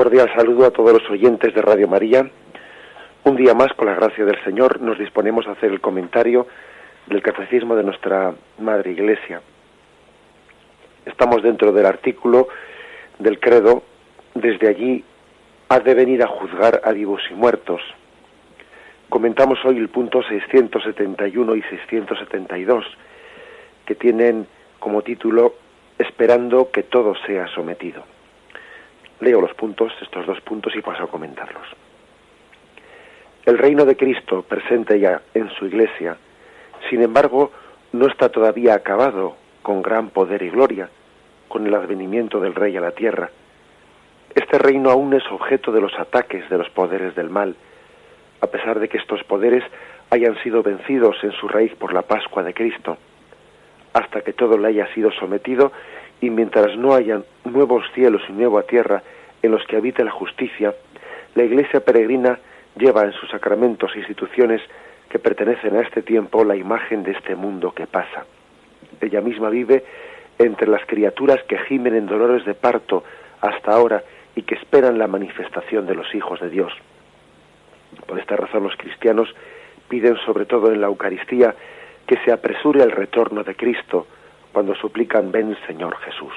cordial saludo a todos los oyentes de Radio María. Un día más, con la gracia del Señor, nos disponemos a hacer el comentario del Catecismo de nuestra Madre Iglesia. Estamos dentro del artículo del credo: desde allí has de venir a juzgar a vivos y muertos. Comentamos hoy el punto 671 y 672, que tienen como título Esperando que todo sea sometido. Leo los puntos, estos dos puntos, y paso a comentarlos. El reino de Cristo, presente ya en su Iglesia, sin embargo, no está todavía acabado con gran poder y gloria, con el advenimiento del Rey a la tierra. Este reino aún es objeto de los ataques de los poderes del mal, a pesar de que estos poderes hayan sido vencidos en su raíz por la Pascua de Cristo, hasta que todo le haya sido sometido, y mientras no hayan nuevos cielos y nueva tierra en los que habite la justicia, la Iglesia peregrina lleva en sus sacramentos e instituciones que pertenecen a este tiempo la imagen de este mundo que pasa. Ella misma vive entre las criaturas que gimen en dolores de parto hasta ahora y que esperan la manifestación de los hijos de Dios. Por esta razón los cristianos piden, sobre todo en la Eucaristía, que se apresure el retorno de Cristo cuando suplican: ven, Señor Jesús.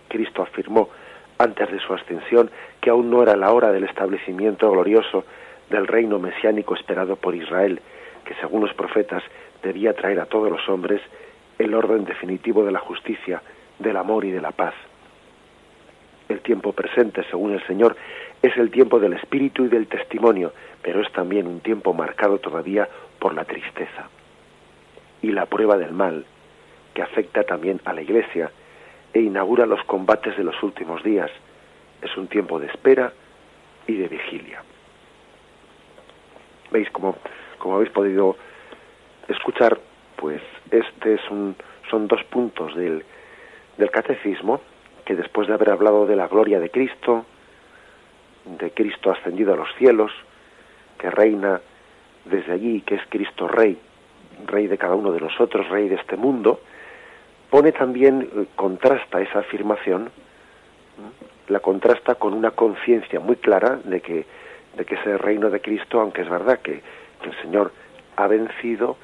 Cristo afirmó antes de su ascensión que aún no era la hora del establecimiento glorioso del reino mesiánico esperado por Israel, que según los profetas debía traer a todos los hombres el orden definitivo de la justicia, del amor y de la paz. El tiempo presente, según el Señor, es el tiempo del espíritu y del testimonio, pero es también un tiempo marcado todavía por la tristeza y la prueba del mal, que afecta también a la Iglesia e inaugura los combates de los últimos días. Es un tiempo de espera y de vigilia. ¿Veis? Como habéis podido escuchar, pues son dos puntos del Catecismo, que después de haber hablado de la gloria de Cristo ascendido a los cielos, que reina desde allí, que es Cristo Rey de cada uno de nosotros, Rey de este mundo, pone también, contrasta esa afirmación, la contrasta con una conciencia muy clara de que ese reino de Cristo, aunque es verdad que el Señor ha vencido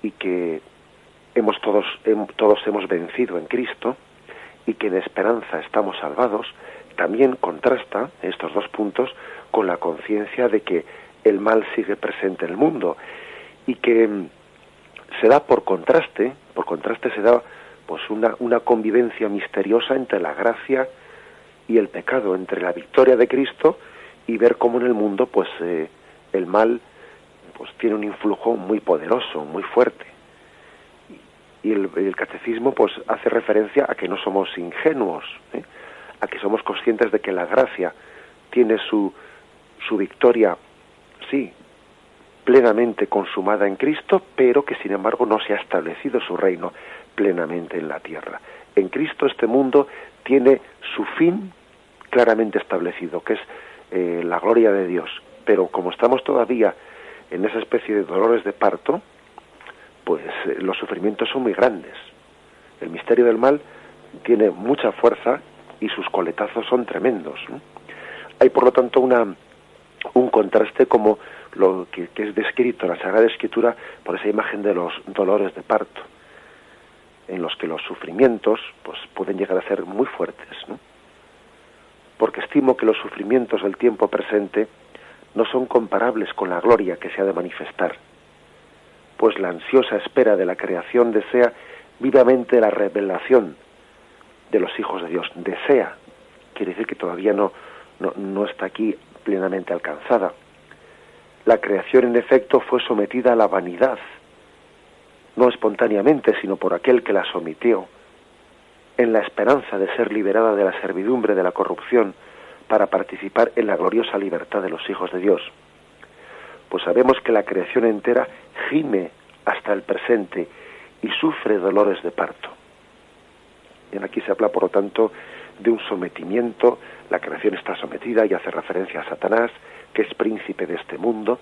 y que todos hemos vencido en Cristo y que en esperanza estamos salvados, también contrasta estos dos puntos con la conciencia de que el mal sigue presente en el mundo y que se da por contraste se da pues una convivencia misteriosa entre la gracia y el pecado, entre la victoria de Cristo y ver cómo en el mundo pues el mal pues tiene un influjo muy poderoso, muy fuerte. Y el Catecismo pues hace referencia a que no somos ingenuos, a que somos conscientes de que la gracia tiene su victoria, sí, plenamente consumada en Cristo, pero que sin embargo no se ha establecido su reino plenamente en la tierra. En Cristo este mundo tiene su fin claramente establecido, que es la gloria de Dios. Pero como estamos todavía en esa especie de dolores de parto, pues los sufrimientos son muy grandes. El misterio del mal tiene mucha fuerza y sus coletazos son tremendos, ¿no? Hay por lo tanto un contraste como lo que es descrito en la Sagrada Escritura por esa imagen de los dolores de parto, en los que los sufrimientos pues pueden llegar a ser muy fuertes, ¿no? Porque estimo que los sufrimientos del tiempo presente no son comparables con la gloria que se ha de manifestar, pues la ansiosa espera de la creación desea vivamente la revelación de los hijos de Dios. Desea, quiere decir que todavía no está aquí plenamente alcanzada. La creación, en efecto, fue sometida a la vanidad, no espontáneamente, sino por aquel que la sometió, en la esperanza de ser liberada de la servidumbre de la corrupción para participar en la gloriosa libertad de los hijos de Dios. Pues sabemos que la creación entera gime hasta el presente y sufre dolores de parto. Y aquí se habla, por lo tanto, de un sometimiento. La creación está sometida y hace referencia a Satanás, que es príncipe de este mundo.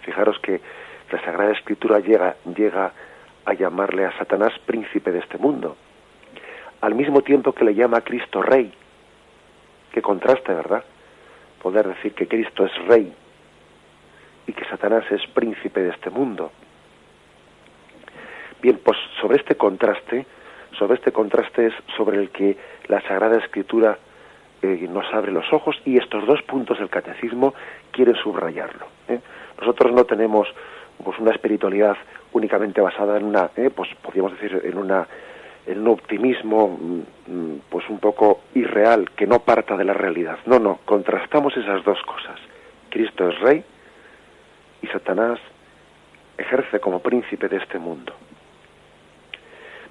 Fijaros que la Sagrada Escritura llega a llamarle a Satanás príncipe de este mundo, al mismo tiempo que le llama a Cristo Rey. Qué contraste, ¿verdad? Poder decir que Cristo es rey y que Satanás es príncipe de este mundo. Bien, pues sobre este contraste es sobre el que la Sagrada Escritura nos abre los ojos, y estos dos puntos del catecismo quieren subrayarlo. Nosotros no tenemos pues una espiritualidad únicamente basada en una, pues podríamos decir en un optimismo pues un poco irreal, que no parta de la realidad. No, contrastamos esas dos cosas. Cristo es rey y Satanás ejerce como príncipe de este mundo.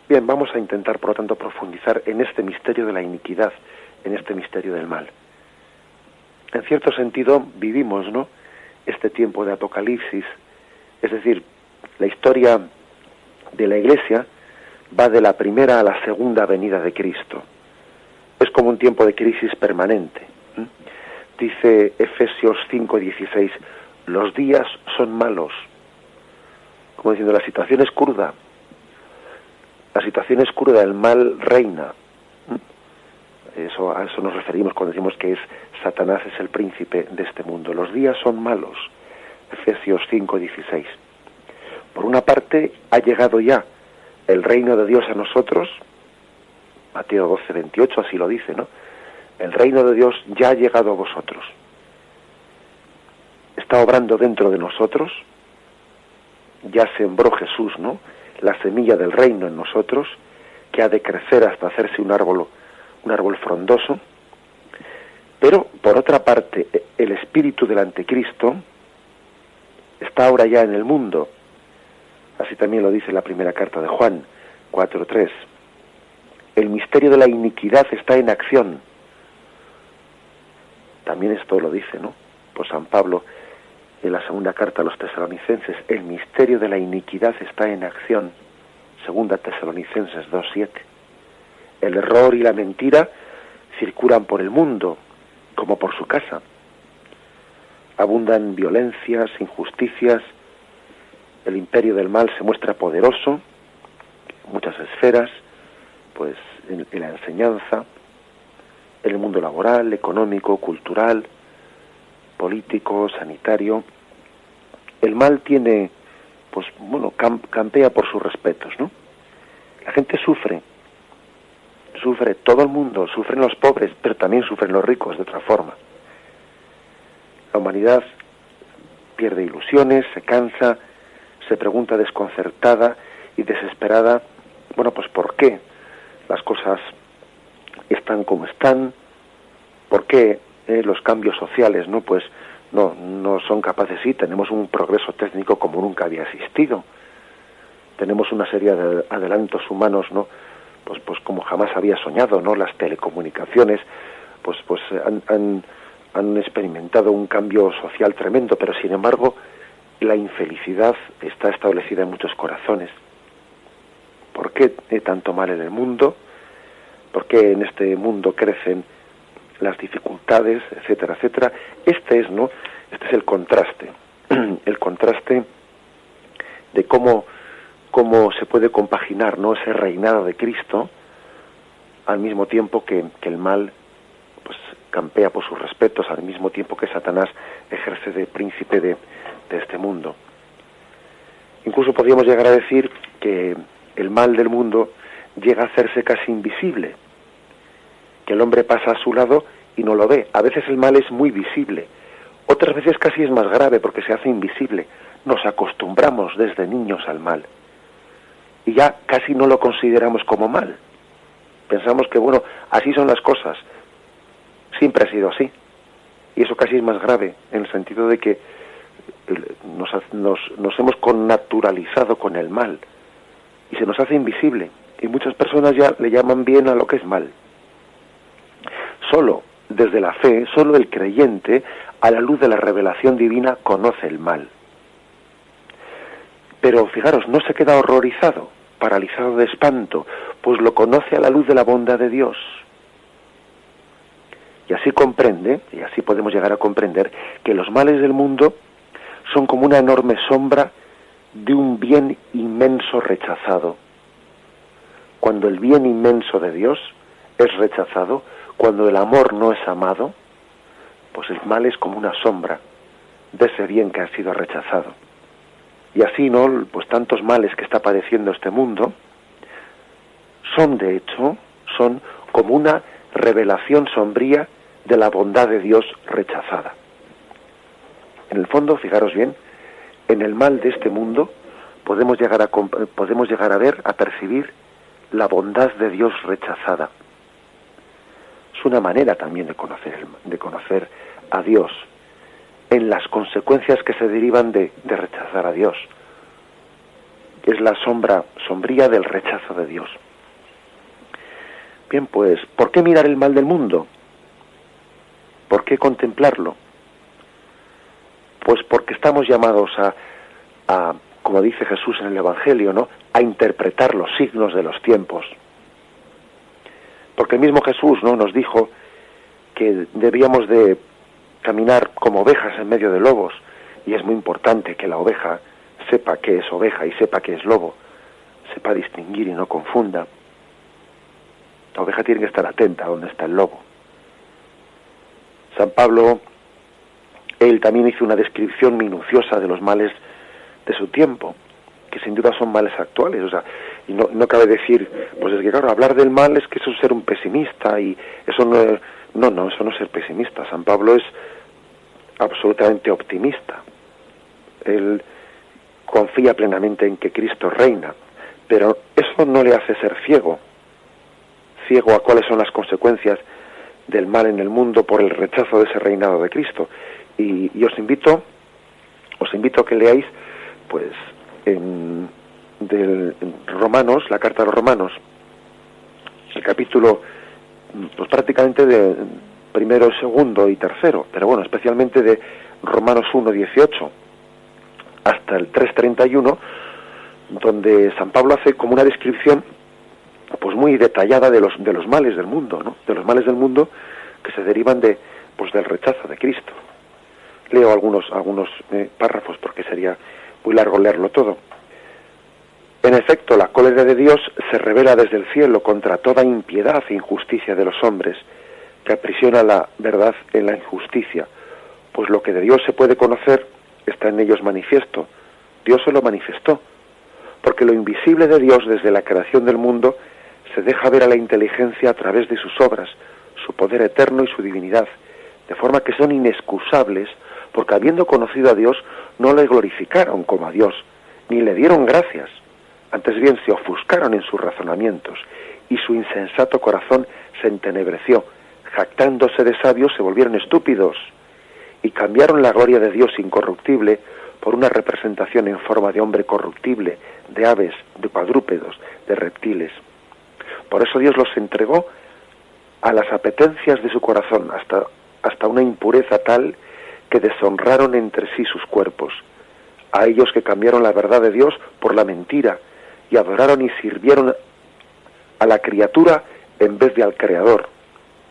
Bien, vamos a intentar, por lo tanto, profundizar en este misterio de la iniquidad, en este misterio del mal. En cierto sentido, vivimos, ¿no?, este tiempo de Apocalipsis, es decir, la historia de la Iglesia va de la primera a la segunda venida de Cristo. Es como un tiempo de crisis permanente. Dice Efesios 5:16, los días son malos. Como diciendo, la situación es cruda. La situación es cruda, el mal reina. A eso nos referimos cuando decimos que Satanás es el príncipe de este mundo. Los días son malos. Efesios 5:16. Por una parte, ha llegado ya el reino de Dios a nosotros. Mateo 12:28 así lo dice, ¿no? El reino de Dios ya ha llegado a vosotros. Está obrando dentro de nosotros. Ya sembró Jesús, ¿no?, la semilla del reino en nosotros, que ha de crecer hasta hacerse un árbol frondoso. Pero, por otra parte, el espíritu del anticristo está ahora ya en el mundo. Así también lo dice la primera carta de Juan 4:3. El misterio de la iniquidad está en acción. También esto lo dice, ¿no?, pues San Pablo en la segunda carta a los tesalonicenses. El misterio de la iniquidad está en acción. Segunda Tesalonicenses 2:7. El error y la mentira circulan por el mundo, como por su casa. Abundan violencias, injusticias. El imperio del mal se muestra poderoso en muchas esferas, pues en la enseñanza, en el mundo laboral, económico, cultural, político, sanitario. El mal tiene, pues bueno, campea por sus respetos, ¿no? La gente sufre, todo el mundo, sufren los pobres, pero también sufren los ricos de otra forma. La humanidad pierde ilusiones, se cansa, se pregunta desconcertada y desesperada, bueno, pues ¿por qué las cosas están como están? ¿Por qué los cambios sociales, no, pues no son capaces? Sí, tenemos un progreso técnico como nunca había existido. Tenemos una serie de adelantos humanos, ¿no?, pues como jamás había soñado, ¿no? Las telecomunicaciones, pues han experimentado un cambio social tremendo, pero sin embargo la infelicidad está establecida en muchos corazones. ¿Por qué tanto mal en el mundo? ¿Por qué en este mundo crecen las dificultades, etcétera, etcétera? Este es el contraste, el contraste de cómo se puede compaginar, ¿no?, ese reinado de Cristo al mismo tiempo que el mal pues campea por sus respetos, al mismo tiempo que Satanás ejerce de príncipe de este mundo. Incluso podríamos llegar a decir que el mal del mundo llega a hacerse casi invisible, que el hombre pasa a su lado y no lo ve. A veces el mal es muy visible, otras veces casi es más grave porque se hace invisible. Nos acostumbramos desde niños al mal y ya casi no lo consideramos como mal. Pensamos que, bueno, así son las cosas, siempre ha sido así, y eso casi es más grave, en el sentido de que nos hemos connaturalizado con el mal y se nos hace invisible, y muchas personas ya le llaman bien a lo que es mal. Solo desde la fe, solo el creyente, a la luz de la revelación divina, conoce el mal. Pero fijaros, no se queda horrorizado, paralizado de espanto, pues lo conoce a la luz de la bondad de Dios. Y así comprende, y así podemos llegar a comprender, que los males del mundo son como una enorme sombra de un bien inmenso rechazado. Cuando el bien inmenso de Dios es rechazado, cuando el amor no es amado, pues el mal es como una sombra de ese bien que ha sido rechazado. Y así, ¿no?, pues tantos males que está padeciendo este mundo son, de hecho, son como una revelación sombría de la bondad de Dios rechazada. En el fondo, fijaros bien, en el mal de este mundo podemos llegar a ver, a percibir la bondad de Dios rechazada. Es una manera también de conocer a Dios en las consecuencias que se derivan de rechazar a Dios. Es la sombra sombría del rechazo de Dios. Bien, pues, ¿por qué mirar el mal del mundo? ¿Por qué contemplarlo? Pues porque estamos llamados a, como dice Jesús en el Evangelio, ¿no?, a interpretar los signos de los tiempos. Porque el mismo Jesús, ¿no?, nos dijo que debíamos de caminar como ovejas en medio de lobos, y es muy importante que la oveja sepa qué es oveja y sepa qué es lobo, sepa distinguir y no confunda. La oveja tiene que estar atenta a dónde está el lobo. San Pablo, él también hizo una descripción minuciosa de los males de su tiempo, que sin duda son males actuales, o sea, y no cabe decir, pues es que claro, hablar del mal es que eso es ser un pesimista, y eso no, eso no es ser pesimista. San Pablo es absolutamente optimista. Él confía plenamente en que Cristo reina, pero eso no le hace ser ciego a cuáles son las consecuencias del mal en el mundo por el rechazo de ese reinado de Cristo. Y os invito a que leáis, pues, en Romanos, la carta a los Romanos, el capítulo, pues prácticamente de primero, segundo y tercero, pero bueno, especialmente de Romanos 1:18 hasta el 3:31, donde San Pablo hace como una descripción pues muy detallada de los males del mundo, ¿no?, de los males del mundo que se derivan del rechazo de Cristo. Leo algunos párrafos porque sería muy largo leerlo todo. En efecto, la cólera de Dios se revela desde el cielo contra toda impiedad e injusticia de los hombres, que aprisiona la verdad en la injusticia, pues lo que de Dios se puede conocer está en ellos manifiesto. Dios se lo manifestó, porque lo invisible de Dios desde la creación del mundo se deja ver a la inteligencia a través de sus obras, su poder eterno y su divinidad, de forma que son inexcusables, porque habiendo conocido a Dios, no le glorificaron como a Dios, ni le dieron gracias, antes bien se ofuscaron en sus razonamientos, y su insensato corazón se entenebreció, jactándose de sabios se volvieron estúpidos, y cambiaron la gloria de Dios incorruptible por una representación en forma de hombre corruptible, de aves, de cuadrúpedos, de reptiles. Por eso Dios los entregó a las apetencias de su corazón, hasta una impureza tal que deshonraron entre sí sus cuerpos. A ellos que cambiaron la verdad de Dios por la mentira, y adoraron y sirvieron a la criatura en vez de al Creador,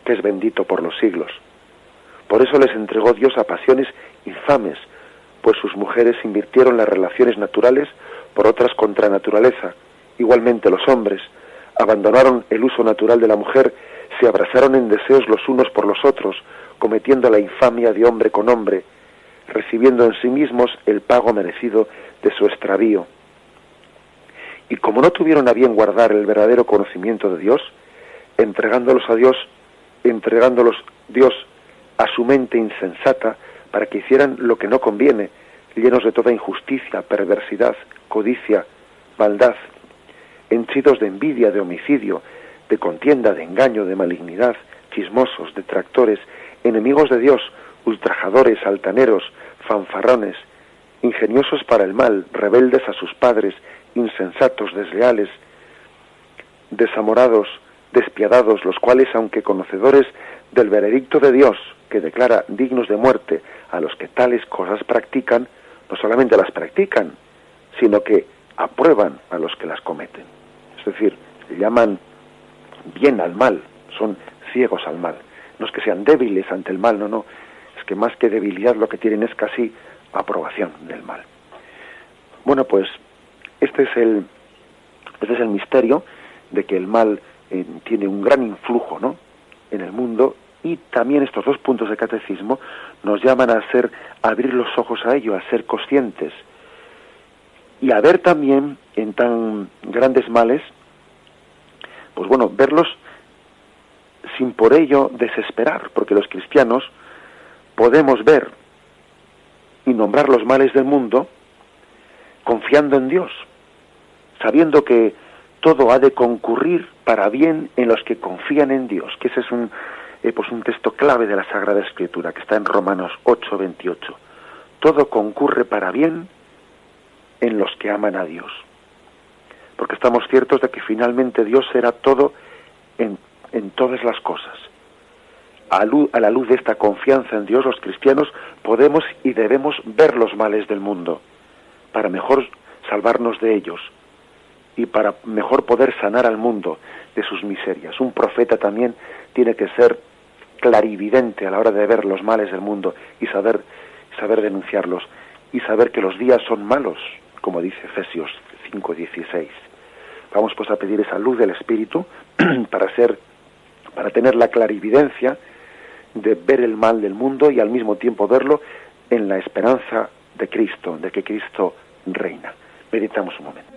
que es bendito por los siglos. Por eso les entregó Dios a pasiones infames, pues sus mujeres invirtieron las relaciones naturales por otras contra naturaleza. Igualmente los hombres abandonaron el uso natural de la mujer, se abrazaron en deseos los unos por los otros, cometiendo la infamia de hombre con hombre, recibiendo en sí mismos el pago merecido de su extravío. Y como no tuvieron a bien guardar el verdadero conocimiento de Dios, entregándolos Dios a su mente insensata para que hicieran lo que no conviene, llenos de toda injusticia, perversidad, codicia, maldad, henchidos de envidia, de homicidio, de contienda, de engaño, de malignidad, chismosos, detractores, enemigos de Dios, ultrajadores, altaneros, fanfarrones, ingeniosos para el mal, rebeldes a sus padres, insensatos, desleales, desamorados, despiadados, los cuales, aunque conocedores del veredicto de Dios, que declara dignos de muerte a los que tales cosas practican, no solamente las practican, sino que aprueban a los que las cometen. Es decir, llaman bien al mal, son ciegos al mal. No es que sean débiles ante el mal, no, es que más que debilidad lo que tienen es casi aprobación del mal. Bueno, pues este es el misterio de que el mal tiene un gran influjo, ¿no?, en el mundo, y también estos dos puntos de catecismo nos llaman a abrir los ojos a ello, a ser conscientes y a ver también en tan grandes males, pues bueno, verlos sin por ello desesperar, porque los cristianos podemos ver y nombrar los males del mundo confiando en Dios, sabiendo que todo ha de concurrir para bien en los que confían en Dios, que ese es un texto clave de la Sagrada Escritura, que está en Romanos 8:28. Todo concurre para bien en los que aman a Dios, porque estamos ciertos de que finalmente Dios será todo en todas las cosas. A la luz de esta confianza en Dios, los cristianos podemos y debemos ver los males del mundo, para mejor salvarnos de ellos y para mejor poder sanar al mundo de sus miserias. Un profeta también tiene que ser clarividente a la hora de ver los males del mundo y saber denunciarlos, y saber que los días son malos, como dice Efesios 5:16. Vamos pues a pedir esa luz del Espíritu para tener la clarividencia de ver el mal del mundo y al mismo tiempo verlo en la esperanza de Cristo, de que Cristo reina. Meditamos un momento.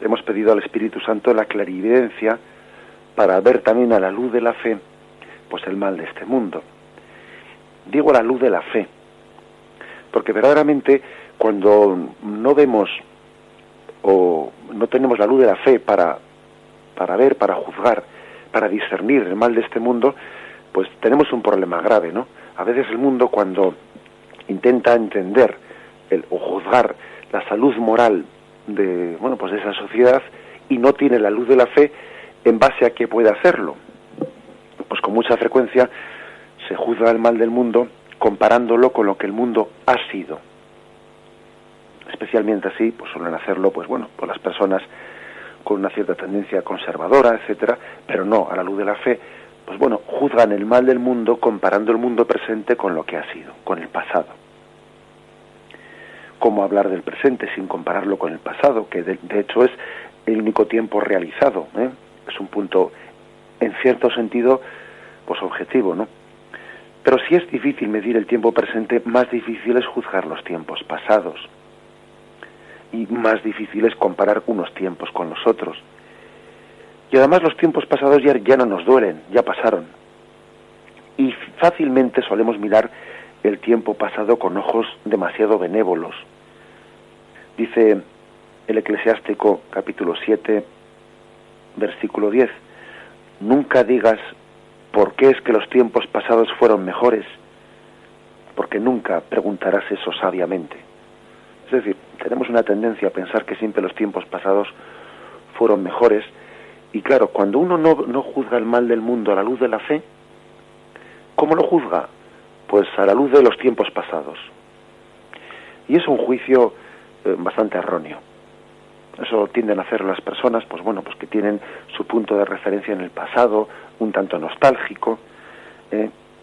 Hemos pedido al Espíritu Santo la clarividencia para ver también a la luz de la fe, pues el mal de este mundo. Digo a la luz de la fe, porque verdaderamente cuando no vemos o no tenemos la luz de la fe para ver, para juzgar, para discernir el mal de este mundo, pues tenemos un problema grave, ¿no? A veces el mundo, cuando intenta entender o juzgar la salud moral de esa sociedad y no tiene la luz de la fe, ¿en base a qué puede hacerlo? Pues con mucha frecuencia se juzga el mal del mundo comparándolo con lo que el mundo ha sido. Especialmente así, pues suelen hacerlo, pues las personas con una cierta tendencia conservadora, etcétera, pero no, a la luz de la fe, pues juzgan el mal del mundo comparando el mundo presente con lo que ha sido, con el pasado. ¿Cómo hablar del presente sin compararlo con el pasado? Que de hecho es el único tiempo realizado, ¿eh? Es un punto, en cierto sentido, pues objetivo, ¿no? Pero si es difícil medir el tiempo presente, más difícil es juzgar los tiempos pasados. Y más difícil es comparar unos tiempos con los otros. Y además los tiempos pasados ya no nos duelen, ya pasaron. Y fácilmente solemos mirar el tiempo pasado con ojos demasiado benévolos. Dice el Eclesiástico, capítulo 7, versículo 10, nunca digas por qué es que los tiempos pasados fueron mejores, porque nunca preguntarás eso sabiamente. Es decir, tenemos una tendencia a pensar que siempre los tiempos pasados fueron mejores, y claro, cuando uno no juzga el mal del mundo a la luz de la fe, ¿cómo lo juzga? Pues a la luz de los tiempos pasados. Y es un juicio bastante erróneo. Eso tienden a hacer las personas, pues bueno, pues que tienen su punto de referencia en el pasado, un tanto nostálgico.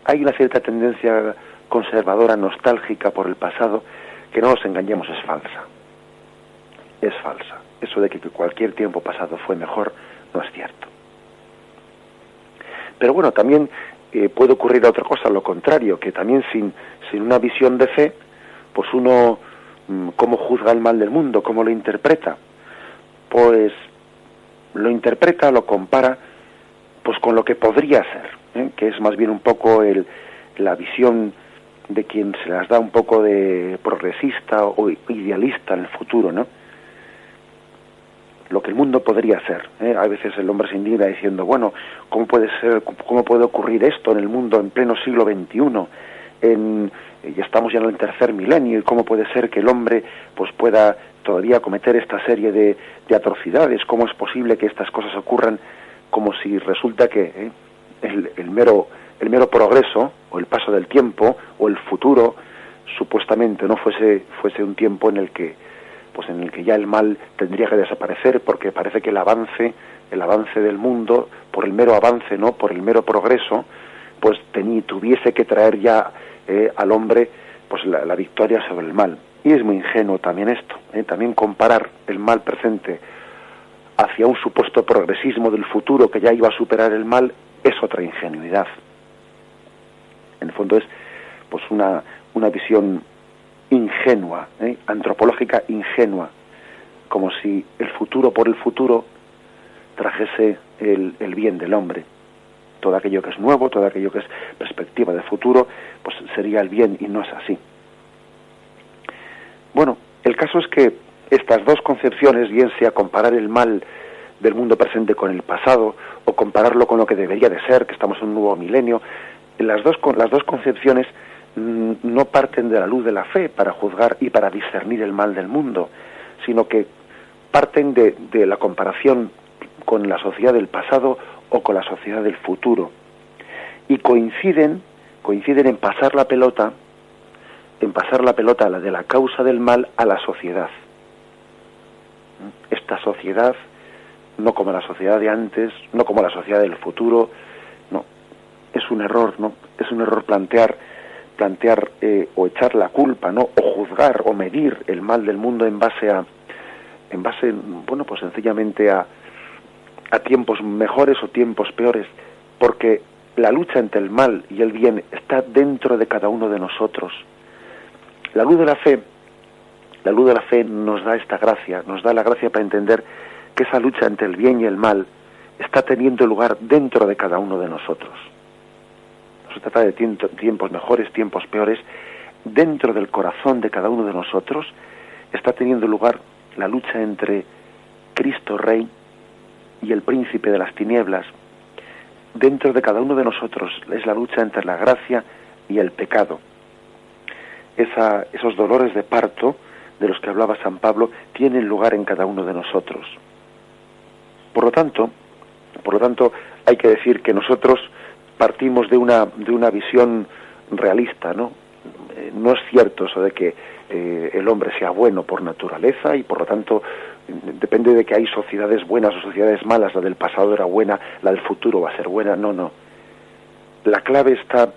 Hay una cierta tendencia conservadora, nostálgica por el pasado, que no nos engañemos, es falsa. Es falsa. Eso de que cualquier tiempo pasado fue mejor, no es cierto. Pero bueno, también puede ocurrir otra cosa, lo contrario, que también sin una visión de fe, pues uno, ¿cómo juzga el mal del mundo? ¿Cómo lo interpreta? Pues lo interpreta, lo compara, pues con lo que podría ser, que es más bien un poco la visión de quien se las da un poco de progresista o idealista en el futuro, ¿no? Lo que el mundo podría ser. A veces el hombre se indigna diciendo, bueno, ¿cómo puede ser, cómo puede ocurrir esto en el mundo en pleno siglo XXI? Ya estamos ya en el tercer milenio, y cómo puede ser que el hombre pues pueda todavía cometer esta serie de atrocidades. ¿Cómo es posible que estas cosas ocurran? Como si resulta que el mero progreso, o el paso del tiempo, o el futuro, supuestamente no fuese un tiempo en el que ya el mal tendría que desaparecer, porque parece que el avance del mundo, por el mero avance, no, por el mero progreso, pues tuviese que traer ya al hombre pues la victoria sobre el mal. Y es muy ingenuo también esto, también comparar el mal presente hacia un supuesto progresismo del futuro que ya iba a superar el mal, es otra ingenuidad. En el fondo es pues una visión ingenua, antropológica ingenua, como si el futuro por el futuro trajese el bien del hombre. Todo aquello que es nuevo, todo aquello que es perspectiva de futuro, pues sería el bien, y no es así. Bueno, el caso es que estas dos concepciones, bien sea comparar el mal del mundo presente con el pasado, o compararlo con lo que debería de ser, que estamos en un nuevo milenio, las dos concepciones no parten de la luz de la fe para juzgar y para discernir el mal del mundo, sino que parten de la comparación con la sociedad del pasado o con la sociedad del futuro, y coinciden en pasar la pelota de la causa del mal a la sociedad. Esta sociedad, no como la sociedad de antes, no como la sociedad del futuro, no, es un error, ¿no? Es un error plantear o echar la culpa, ¿no? O juzgar o medir el mal del mundo en base bueno, pues sencillamente a tiempos mejores o tiempos peores, porque la lucha entre el mal y el bien está dentro de cada uno de nosotros. La luz de la fe nos da esta gracia, nos da la gracia para entender que esa lucha entre el bien y el mal está teniendo lugar dentro de cada uno de nosotros. No se trata de tiempos mejores, tiempos peores. Dentro del corazón de cada uno de nosotros está teniendo lugar la lucha entre Cristo Rey y el príncipe de las tinieblas. Dentro de cada uno de nosotros es la lucha entre la gracia y el pecado. Esos dolores de parto de los que hablaba San Pablo tienen lugar en cada uno de nosotros. Por lo tanto, hay que decir que nosotros partimos de una visión realista, ¿no? No es cierto eso de que el hombre sea bueno por naturaleza, y por lo tanto depende de que hay sociedades buenas o sociedades malas. La del pasado era buena, la del futuro va a ser buena. No. La clave está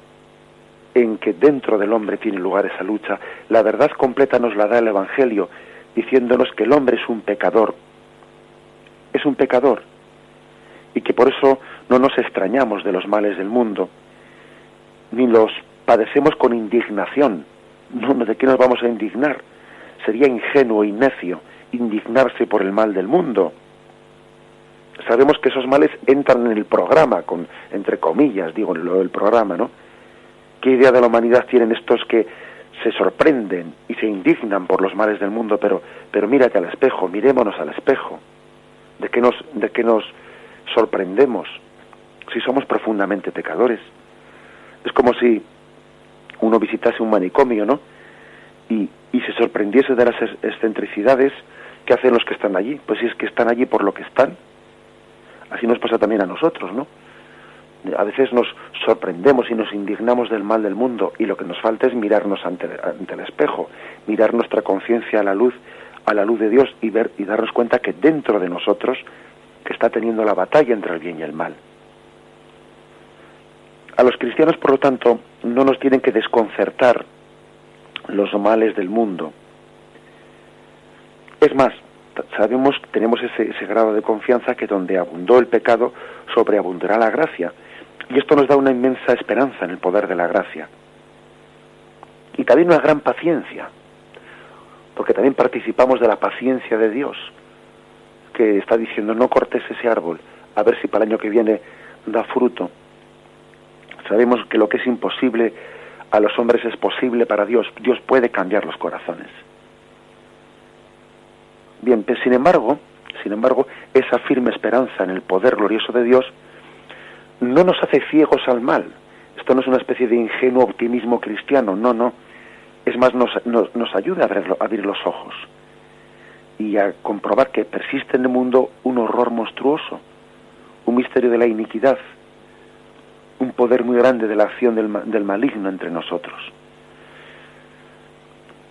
en que dentro del hombre tiene lugar esa lucha. La verdad completa nos la da el Evangelio, diciéndonos que el hombre es un pecador, y que por eso no nos extrañamos de los males del mundo, ni los padecemos con indignación. No, ¿de qué nos vamos a indignar? Sería ingenuo y necio indignarse por el mal del mundo. Sabemos que esos males entran en el programa, entre comillas, digo, en lo del programa, ¿no? ¿Qué idea de la humanidad tienen estos que se sorprenden y se indignan por los males del mundo, pero mírate al espejo, mirémonos al espejo. ¿De qué nos sorprendemos si somos profundamente pecadores? Es como si uno visitase un manicomio, ¿no? Y se sorprendiese de las excentricidades que hacen los que están allí. Pues si es que están allí por lo que están. Así nos pasa también a nosotros, ¿no? A veces nos sorprendemos y nos indignamos del mal del mundo, y lo que nos falta es mirarnos ante el espejo, mirar nuestra conciencia a la luz de Dios, y ver y darnos cuenta que dentro de nosotros que está teniendo la batalla entre el bien y el mal. A los cristianos, por lo tanto, no nos tienen que desconcertar los males del mundo. Es más, tenemos ese grado de confianza que donde abundó el pecado, sobreabundará la gracia. Y esto nos da una inmensa esperanza en el poder de la gracia. Y también una gran paciencia, porque también participamos de la paciencia de Dios, que está diciendo: no cortes ese árbol, a ver si para el año que viene da fruto. Sabemos que lo que es imposible a los hombres es posible para Dios. Dios puede cambiar los corazones. Bien, pues sin embargo, esa firme esperanza en el poder glorioso de Dios no nos hace ciegos al mal. Esto no es una especie de ingenuo optimismo cristiano, no. Es más, nos ayuda a abrir los ojos y a comprobar que persiste en el mundo un horror monstruoso, un misterio de la iniquidad, un poder muy grande de la acción del maligno entre nosotros.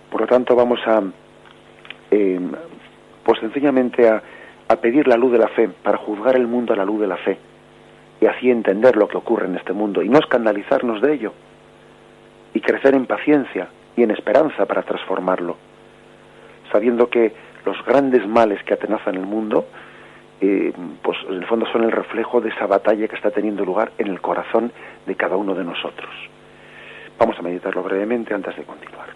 Por lo tanto, vamos pues sencillamente a pedir la luz de la fe, para juzgar el mundo a la luz de la fe, y así entender lo que ocurre en este mundo, y no escandalizarnos de ello, y crecer en paciencia y en esperanza para transformarlo, sabiendo que los grandes males que atenazan el mundo, pues en el fondo son el reflejo de esa batalla que está teniendo lugar en el corazón de cada uno de nosotros. Vamos a meditarlo brevemente antes de continuar.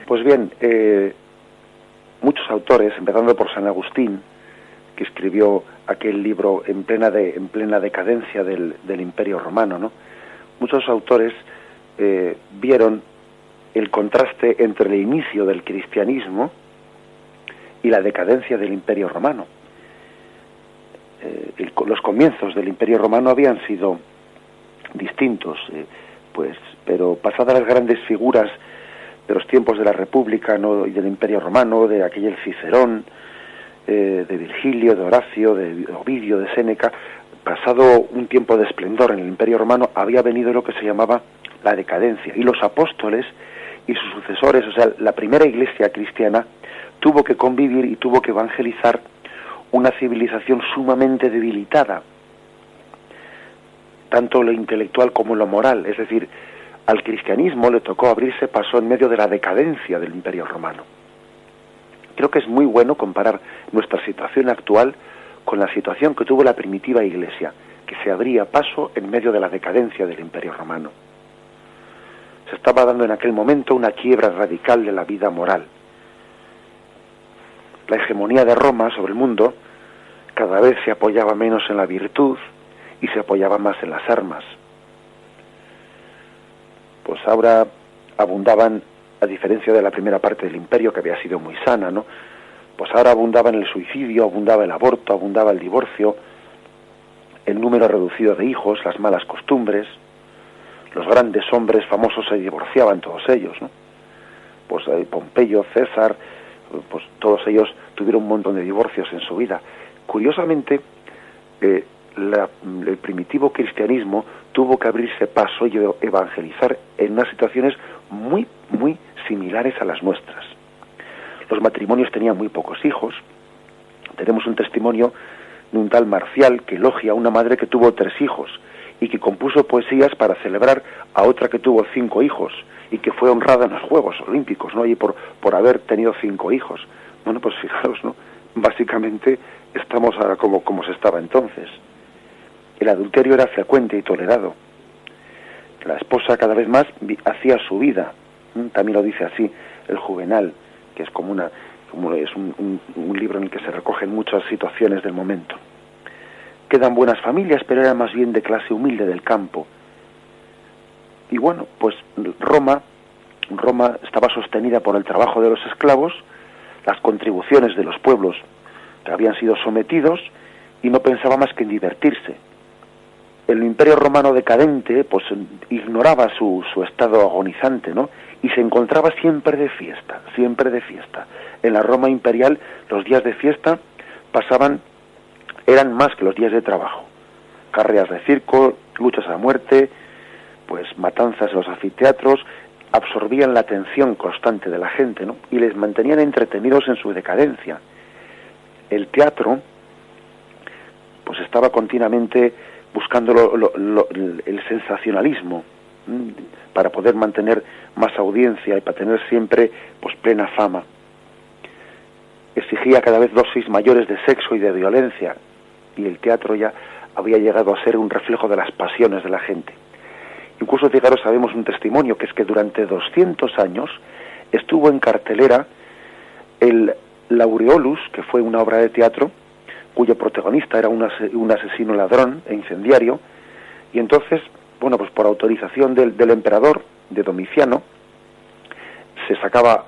Pues bien, muchos autores, empezando por San Agustín, que escribió aquel libro en plena decadencia del Imperio Romano, ¿no? Muchos autores vieron el contraste entre el inicio del cristianismo y la decadencia del Imperio Romano. Los comienzos del Imperio Romano habían sido distintos, pero pasadas las grandes figuras de los tiempos de la República, ¿no?, y del Imperio Romano, de aquel Cicerón, de Virgilio, de Horacio, de Ovidio, de Séneca, pasado un tiempo de esplendor en el Imperio Romano, había venido lo que se llamaba la decadencia, y los apóstoles y sus sucesores, o sea, la primera iglesia cristiana, tuvo que convivir y tuvo que evangelizar una civilización sumamente debilitada, tanto lo intelectual como lo moral. Es decir, al cristianismo le tocó abrirse paso en medio de la decadencia del Imperio Romano. Creo que es muy bueno comparar nuestra situación actual con la situación que tuvo la primitiva Iglesia, que se abría paso en medio de la decadencia del Imperio Romano. Se estaba dando en aquel momento una quiebra radical de la vida moral. La hegemonía de Roma sobre el mundo cada vez se apoyaba menos en la virtud y se apoyaba más en las armas. Pues ahora abundaban, a diferencia de la primera parte del imperio, que había sido muy sana, ¿no? Pues ahora abundaba en el suicidio, abundaba el aborto, abundaba el divorcio, el número reducido de hijos, las malas costumbres. Los grandes hombres famosos se divorciaban, todos ellos, ¿no? Pues Pompeyo, César, pues todos ellos tuvieron un montón de divorcios en su vida. Curiosamente, el primitivo cristianismo tuvo que abrirse paso y evangelizar en unas situaciones muy, muy similares a las nuestras. Los matrimonios tenían muy pocos hijos. Tenemos un testimonio de un tal Marcial que elogia a una madre que tuvo 3 hijos y que compuso poesías para celebrar a otra que tuvo 5 hijos y que fue honrada en los Juegos Olímpicos, ¿no? Y por haber tenido 5 hijos. Bueno, pues fijaros, ¿no? Básicamente estamos ahora como se estaba entonces. El adulterio era frecuente y tolerado. La esposa cada vez más hacía su vida. También lo dice así el Juvenal, que es un libro en el que se recogen muchas situaciones del momento. Quedan buenas familias, pero eran más bien de clase humilde del campo. Y bueno, pues Roma estaba sostenida por el trabajo de los esclavos, las contribuciones de los pueblos que habían sido sometidos, y no pensaba más que en divertirse. El Imperio Romano decadente pues ignoraba su estado agonizante, ¿no? Y se encontraba siempre de fiesta, siempre de fiesta. En la Roma imperial los días de fiesta eran más que los días de trabajo. Carreras de circo, luchas a muerte, pues matanzas en los anfiteatros, absorbían la atención constante de la gente, ¿no? Y les mantenían entretenidos en su decadencia. El teatro pues estaba continuamente buscando el sensacionalismo, para poder mantener más audiencia y para tener siempre pues plena fama. Exigía cada vez dosis mayores de sexo y de violencia, y el teatro ya había llegado a ser un reflejo de las pasiones de la gente. Incluso, fijaros, sabemos un testimonio, que es que durante 200 años estuvo en cartelera el Laureolus, que fue una obra de teatro cuyo protagonista era un asesino ladrón e incendiario, y entonces, bueno, pues por autorización del emperador, de Domiciano, se sacaba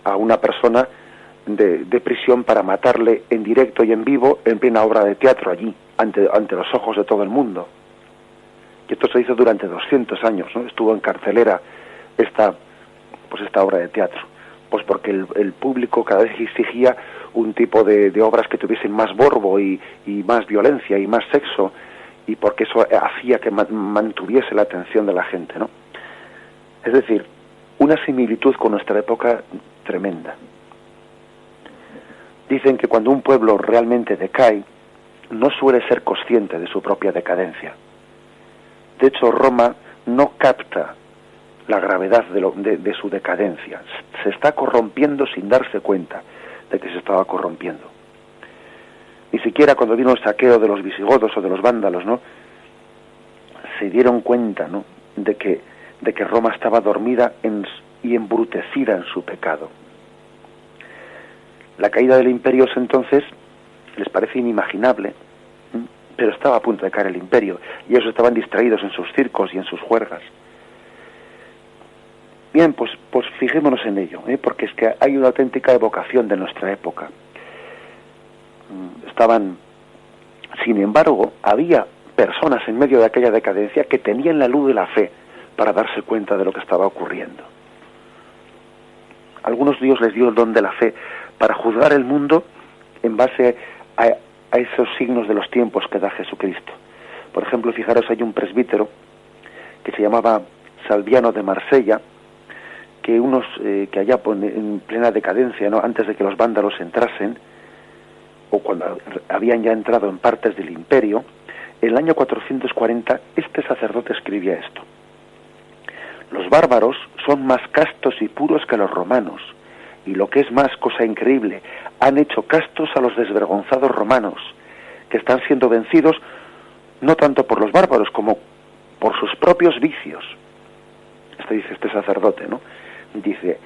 a una persona de prisión para matarle en directo y en vivo en plena obra de teatro allí, ante los ojos de todo el mundo. Y esto se hizo durante 200 años, ¿no? Estuvo en cartelera esta obra de teatro. Pues porque el público cada vez exigía un tipo de obras que tuviesen más morbo y más violencia y más sexo, y porque eso hacía que mantuviese la atención de la gente, ¿no? Es decir, una similitud con nuestra época tremenda. Dicen que cuando un pueblo realmente decae, no suele ser consciente de su propia decadencia. De hecho, Roma no capta la gravedad de su decadencia. Se está corrompiendo sin darse cuenta de que se estaba corrompiendo. Ni siquiera cuando vino el saqueo de los visigodos o de los vándalos, ¿no?, se dieron cuenta, ¿no?, de que Roma estaba dormida y embrutecida en su pecado. La caída del imperio entonces les parece inimaginable, pero estaba a punto de caer el imperio, y ellos estaban distraídos en sus circos y en sus juergas. Bien, pues fijémonos en ello, porque es que hay una auténtica evocación de nuestra época. Sin embargo, había personas en medio de aquella decadencia que tenían la luz de la fe para darse cuenta de lo que estaba ocurriendo. A algunos Dios les dio el don de la fe para juzgar el mundo en base a esos signos de los tiempos que da Jesucristo. Por ejemplo, fijaros, hay un presbítero que se llamaba Salviano de Marsella, que que allá en plena decadencia, ¿no?, antes de que los vándalos entrasen, o cuando habían ya entrado en partes del imperio, en el año 440 este sacerdote escribía esto: Los bárbaros son más castos y puros que los romanos, y lo que es más, cosa increíble, han hecho castos a los desvergonzados romanos, que están siendo vencidos no tanto por los bárbaros como por sus propios vicios. Esto dice este sacerdote, ¿no? Dice,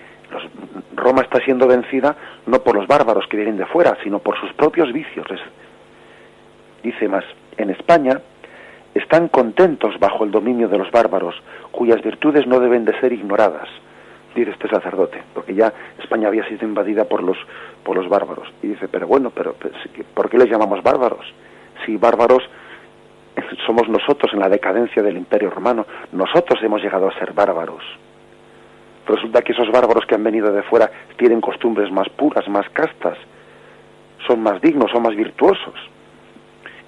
Roma está siendo vencida no por los bárbaros que vienen de fuera, sino por sus propios vicios. Dice más, en España están contentos bajo el dominio de los bárbaros, cuyas virtudes no deben de ser ignoradas, dice este sacerdote, porque ya España había sido invadida por los bárbaros. Y dice, pero bueno, ¿por qué les llamamos bárbaros? Si bárbaros somos nosotros en la decadencia del Imperio Romano, nosotros hemos llegado a ser bárbaros. Resulta que esos bárbaros que han venido de fuera tienen costumbres más puras, más castas, son más dignos, son más virtuosos.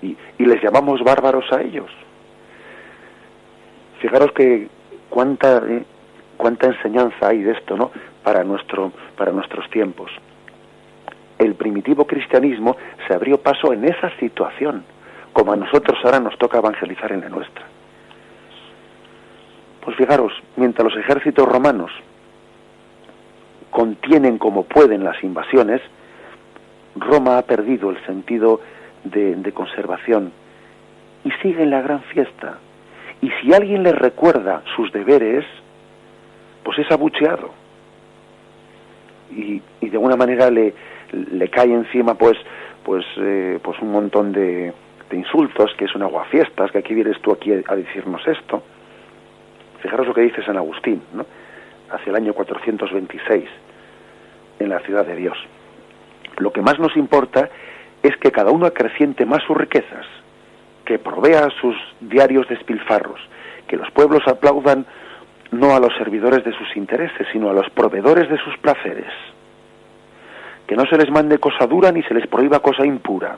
Y les llamamos bárbaros a ellos. Fijaros que cuánta enseñanza hay de esto, ¿no? Para nuestros tiempos. El primitivo cristianismo se abrió paso en esa situación, como a nosotros ahora nos toca evangelizar en la nuestra. Pues fijaros, mientras los ejércitos romanos contienen como pueden las invasiones, Roma ha perdido el sentido de conservación y sigue en la gran fiesta. Y si alguien le recuerda sus deberes, pues es abucheado. Y de alguna manera le cae encima pues un montón de insultos, que es un aguafiestas, que aquí vienes tú aquí a decirnos esto. Fijaros lo que dice San Agustín, ¿no? Hacia el año 426, en la ciudad de Dios. Lo que más nos importa es que cada uno acreciente más sus riquezas, que provea sus diarios despilfarros, que los pueblos aplaudan no a los servidores de sus intereses, sino a los proveedores de sus placeres, que no se les mande cosa dura ni se les prohíba cosa impura,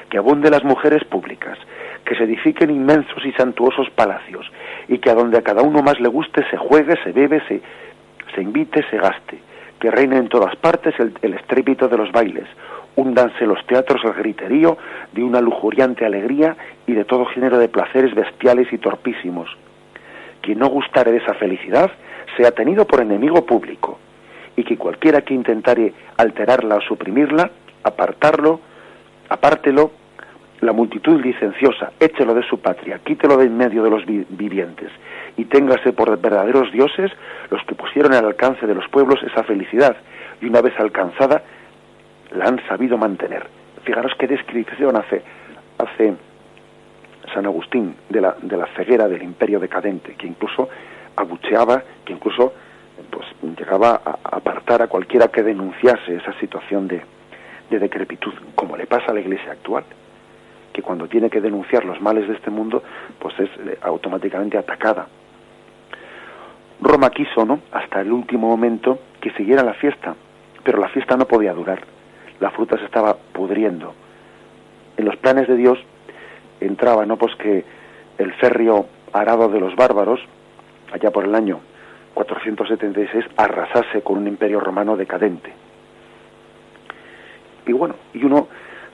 que abunde las mujeres públicas, que se edifiquen inmensos y suntuosos palacios, y que a donde a cada uno más le guste se juegue, se bebe, se invite, se gaste, que reine en todas partes el estrépito de los bailes, húndanse los teatros el griterío de una lujuriante alegría y de todo género de placeres bestiales y torpísimos. Quien no gustare de esa felicidad sea tenido por enemigo público, y que cualquiera que intentare alterarla o suprimirla, apártelo, la multitud licenciosa, échelo de su patria, quítelo de en medio de los vivientes, y téngase por verdaderos dioses los que pusieron al alcance de los pueblos esa felicidad, y una vez alcanzada, la han sabido mantener. Fijaros qué descripción hace San Agustín de la ceguera del imperio decadente, que incluso abucheaba, que incluso pues llegaba a apartar a cualquiera que denunciase esa situación de decrepitud, como le pasa a la Iglesia actual, que cuando tiene que denunciar los males de este mundo, pues es automáticamente atacada. Roma quiso, ¿no?, hasta el último momento que siguiera la fiesta, pero la fiesta no podía durar. La fruta se estaba pudriendo. En los planes de Dios entraba, ¿no?, pues que el férreo arado de los bárbaros, allá por el año 476, arrasase con un imperio romano decadente. Y bueno, y uno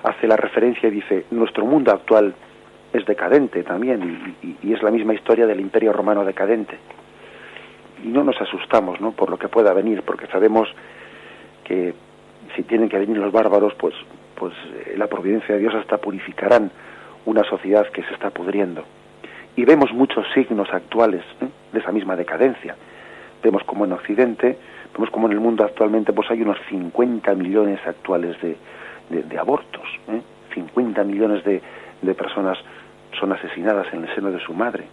hace la referencia y dice, nuestro mundo actual es decadente también, y es la misma historia del imperio romano decadente. Y no nos asustamos, ¿no?, por lo que pueda venir, porque sabemos que si tienen que venir los bárbaros, pues la providencia de Dios hasta purificarán una sociedad que se está pudriendo. Y vemos muchos signos actuales de esa misma decadencia. Vemos como en Occidente, vemos como en el mundo actualmente pues hay unos 50 millones actuales de abortos. 50 millones de personas son asesinadas en el seno de su madre.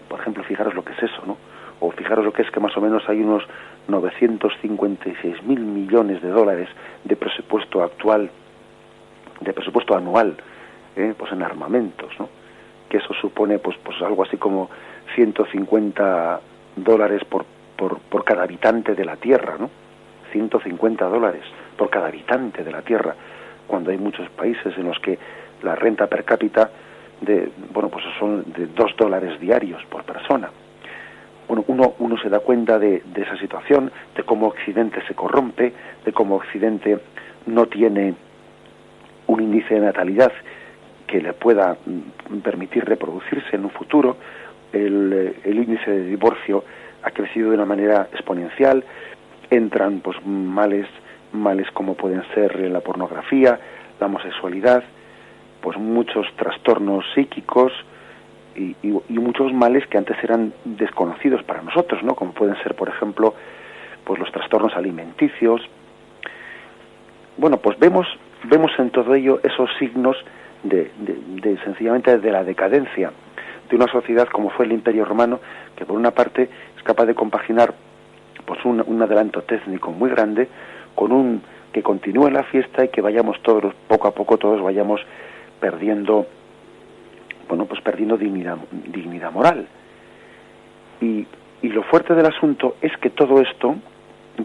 Por ejemplo, fijaros lo que es eso, ¿no? O fijaros lo que es que más o menos hay unos 956.000 millones de dólares de presupuesto actual, de presupuesto anual, pues en armamentos, ¿no? Que eso supone pues algo así como $150 por cada habitante de la Tierra, ¿no? $150 por cada habitante de la Tierra, cuando hay muchos países en los que la renta per cápita son de $2 diarios por persona. Bueno, uno se da cuenta de esa situación, de cómo Occidente se corrompe, de cómo Occidente no tiene un índice de natalidad que le pueda permitir reproducirse en un futuro, el índice de divorcio ha crecido de una manera exponencial, entran pues males como pueden ser la pornografía, la homosexualidad, pues muchos trastornos psíquicos y muchos males que antes eran desconocidos para nosotros, ¿no? Como pueden ser, por ejemplo, pues los trastornos alimenticios. Bueno, pues vemos en todo ello esos signos de sencillamente de la decadencia de una sociedad como fue el Imperio Romano, que por una parte es capaz de compaginar pues un adelanto técnico muy grande con que continúe la fiesta y que vayamos todos, poco a poco todos vayamos perdiendo dignidad moral. Y lo fuerte del asunto es que todo esto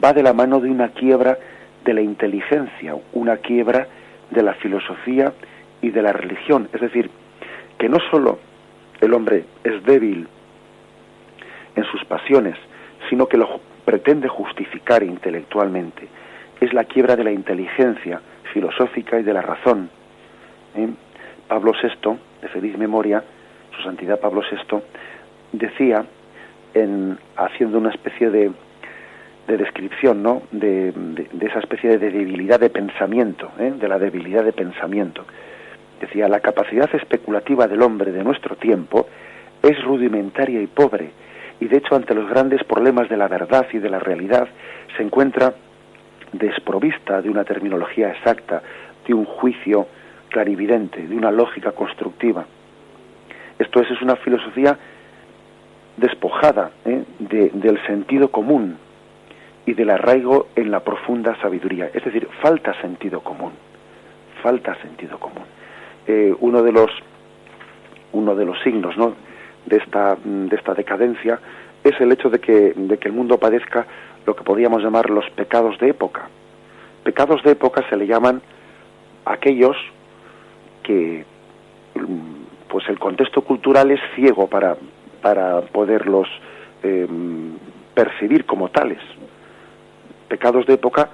va de la mano de una quiebra de la inteligencia, una quiebra de la filosofía y de la religión. Es decir, que no solo el hombre es débil en sus pasiones, sino que lo pretende justificar intelectualmente. Es la quiebra de la inteligencia filosófica y de la razón. Pablo VI, de feliz memoria, su santidad Pablo VI, decía, haciendo una especie de descripción, ¿no?, de esa especie de debilidad de pensamiento, de la debilidad de pensamiento. Decía, la capacidad especulativa del hombre de nuestro tiempo es rudimentaria y pobre, y de hecho ante los grandes problemas de la verdad y de la realidad se encuentra desprovista de una terminología exacta, de un juicio clarividente, de una lógica constructiva. Esto es una filosofía despojada del sentido común y del arraigo en la profunda sabiduría. Es decir, falta sentido común. Uno de los signos, ¿no?, de esta decadencia es el hecho de que el mundo padezca lo que podríamos llamar los pecados de época. Pecados de época se le llaman aquellos que pues el contexto cultural es ciego para poderlos percibir como tales. Pecados de época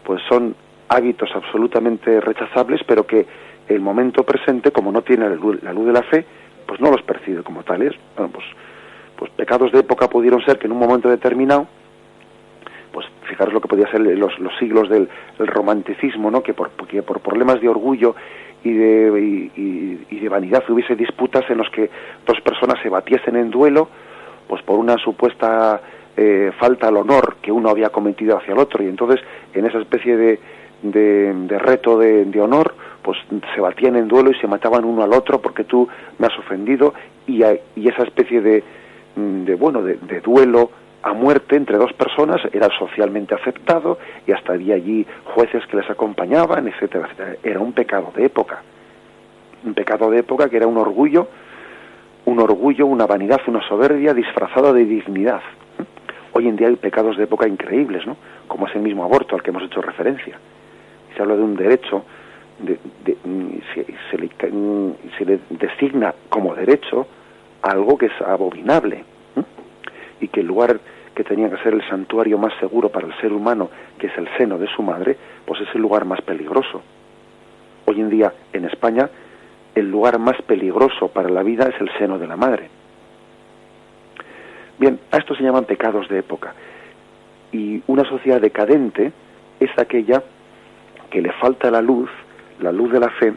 pues son hábitos absolutamente rechazables, pero que el momento presente, como no tiene la luz de la fe, pues no los percibe como tales. Bueno, pues pecados de época pudieron ser que en un momento determinado, pues fijaros lo que podía ser los siglos del romanticismo, ¿no?, que por problemas de orgullo y de vanidad hubiese disputas en los que dos personas se batiesen en duelo, pues por una supuesta falta al honor que uno había cometido hacia el otro, y entonces en esa especie de reto de honor, pues se batían en duelo y se mataban uno al otro porque tú me has ofendido, y esa especie de duelo a muerte entre dos personas era socialmente aceptado, y hasta había allí jueces que les acompañaban, etcétera, etcétera. Era un pecado de época que era un orgullo, una vanidad, una soberbia disfrazada de dignidad. Hoy en día hay pecados de época increíbles, ¿no?, como es el mismo aborto al que hemos hecho referencia. Se habla de un derecho, se le designa como derecho algo que es abominable, y que el lugar que tenía que ser el santuario más seguro para el ser humano, que es el seno de su madre, pues es el lugar más peligroso. Hoy en día, en España, el lugar más peligroso para la vida es el seno de la madre. Bien, a esto se llaman pecados de época. Y una sociedad decadente es aquella que le falta la luz de la fe,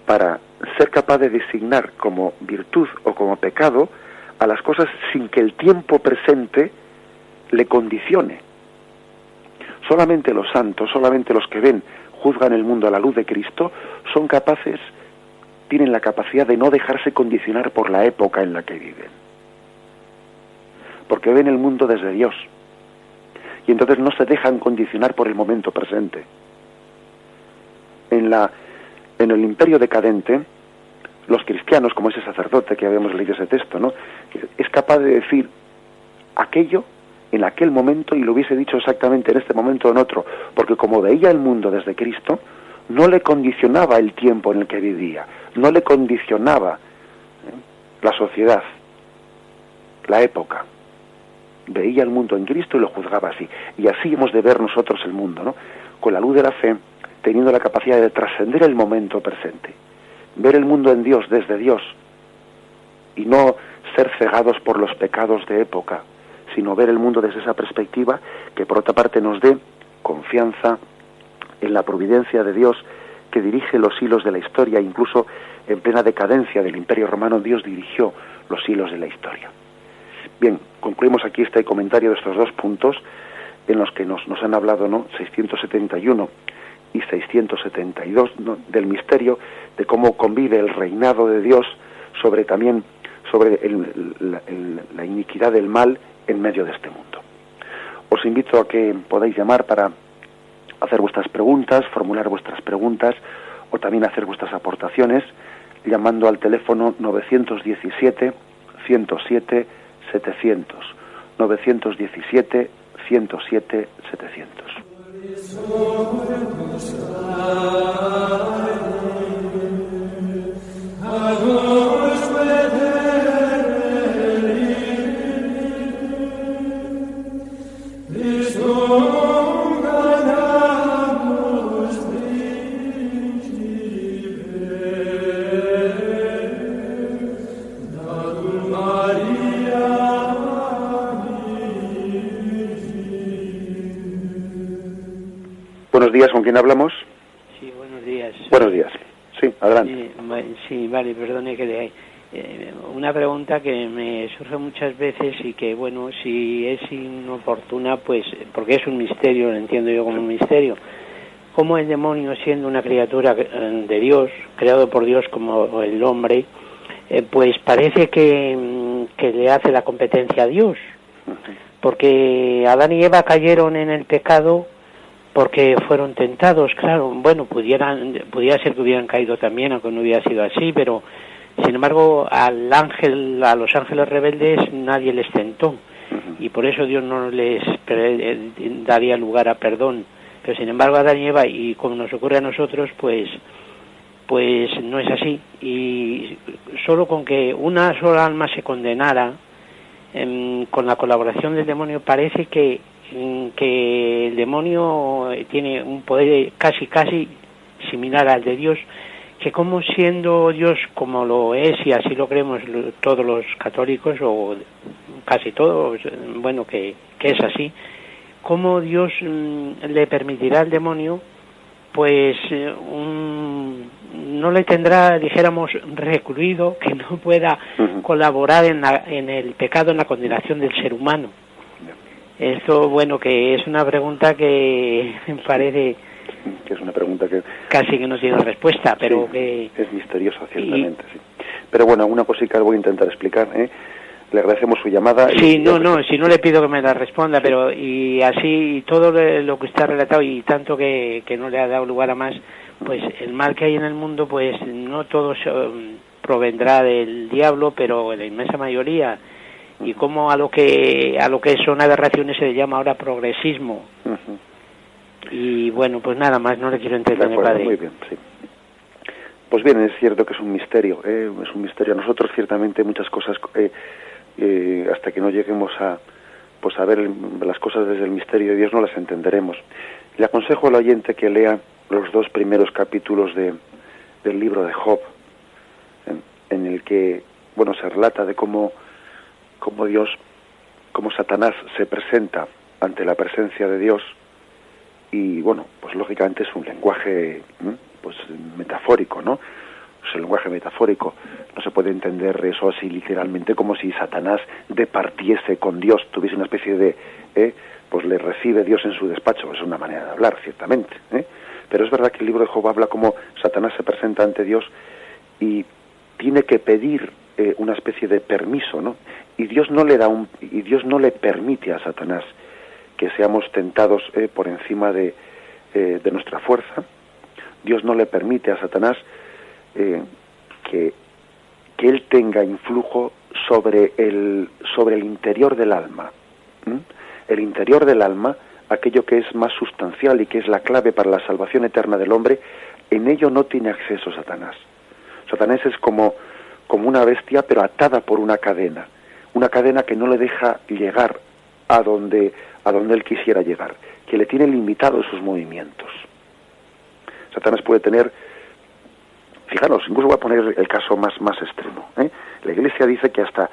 para ser capaz de designar como virtud o como pecado a las cosas sin que el tiempo presente le condicione. Solamente los santos, solamente los que juzgan el mundo a la luz de Cristo, tienen la capacidad de no dejarse condicionar por la época en la que viven. Porque ven el mundo desde Dios. Y entonces no se dejan condicionar por el momento presente. En el imperio decadente, los cristianos, como ese sacerdote que habíamos leído ese texto, ¿no?, es capaz de decir aquello en aquel momento y lo hubiese dicho exactamente en este momento o en otro, porque como veía el mundo desde Cristo, no le condicionaba el tiempo en el que vivía, no le condicionaba la sociedad, la época. Veía el mundo en Cristo y lo juzgaba así. Y así hemos de ver nosotros el mundo, ¿no?, con la luz de la fe, teniendo la capacidad de trascender el momento presente, ver el mundo en Dios, desde Dios, y no ser cegados por los pecados de época, sino ver el mundo desde esa perspectiva, que por otra parte nos dé confianza en la providencia de Dios que dirige los hilos de la historia. Incluso en plena decadencia del Imperio Romano, Dios dirigió los hilos de la historia. Bien, concluimos aquí este comentario de estos dos puntos en los que nos han hablado, ¿no?, 671 y 672, ¿no?, del misterio de cómo convive el reinado de Dios sobre la iniquidad del mal en medio de este mundo. Os invito a que podáis llamar para hacer vuestras preguntas, formular vuestras preguntas o también hacer vuestras aportaciones llamando al teléfono 917 107 700, 917 107 700. Buenos días, ¿con quién hablamos? Sí, buenos días. Buenos días. Sí, adelante. Sí, vale, perdone que le... una pregunta que me surge muchas veces y que, bueno, si es inoportuna, pues, porque es un misterio, lo entiendo yo como un misterio. ¿Cómo el demonio, siendo una criatura de Dios, creado por Dios como el hombre, pues parece que le hace la competencia a Dios? Porque Adán y Eva cayeron en el pecado porque fueron tentados, claro, bueno, pudiera ser que hubieran caído también, aunque no hubiera sido así, pero sin embargo a los ángeles rebeldes nadie les tentó, y por eso Dios no les daría lugar a perdón, pero sin embargo a Adán y Eva, y como nos ocurre a nosotros, pues no es así, y solo con que una sola alma se condenara, con la colaboración del demonio, parece que el demonio tiene un poder casi similar al de Dios, que como siendo Dios como lo es, y así lo creemos todos los católicos, o casi todos, bueno, que es así, como Dios le permitirá al demonio, pues no le tendrá, dijéramos, recluido, que no pueda colaborar en el pecado, en la condenación del ser humano. Esto, bueno, que es una pregunta que me parece... Que es una pregunta que... Casi que no tiene respuesta, pero sí, que... Es misteriosa, ciertamente, sí. Pero bueno, una cosita voy a intentar explicar, ¿eh? Le agradecemos su llamada. Sí, si no le pido que me la responda, pero y así todo lo que usted ha relatado, y tanto que no le ha dado lugar a más, pues el mal que hay en el mundo, pues no todo provendrá del diablo, pero la inmensa mayoría... Y como a lo que son aberraciones se le llama ahora progresismo. Y bueno, pues nada más, no le quiero entretener, padre. Muy bien, sí. Pues bien, es cierto que es un misterio, es un misterio. Nosotros ciertamente muchas cosas, hasta que no lleguemos a ver las cosas desde el misterio de Dios, no las entenderemos. Le aconsejo al oyente que lea los 2 primeros capítulos del libro de Job, en el que, bueno, se relata de cómo Satanás se presenta ante la presencia de Dios, y bueno, pues lógicamente es un lenguaje pues metafórico, ¿no? Es un lenguaje metafórico, no se puede entender eso así literalmente como si Satanás departiese con Dios, tuviese una especie de pues le recibe Dios en su despacho. Es una manera de hablar, ciertamente, pero es verdad que el libro de Job habla como Satanás se presenta ante Dios y tiene que pedir una especie de permiso, ¿no? Y Dios no le permite a Satanás que seamos tentados por encima de nuestra fuerza. Dios no le permite a Satanás que él tenga influjo sobre el interior del alma. El interior del alma, aquello que es más sustancial y que es la clave para la salvación eterna del hombre, en ello no tiene acceso Satanás. Satanás es como una bestia, pero atada por una cadena que no le deja llegar a donde él quisiera llegar, que le tiene limitados sus movimientos. Satanás puede tener Fijaros, incluso voy a poner el caso más extremo. La Iglesia dice que hasta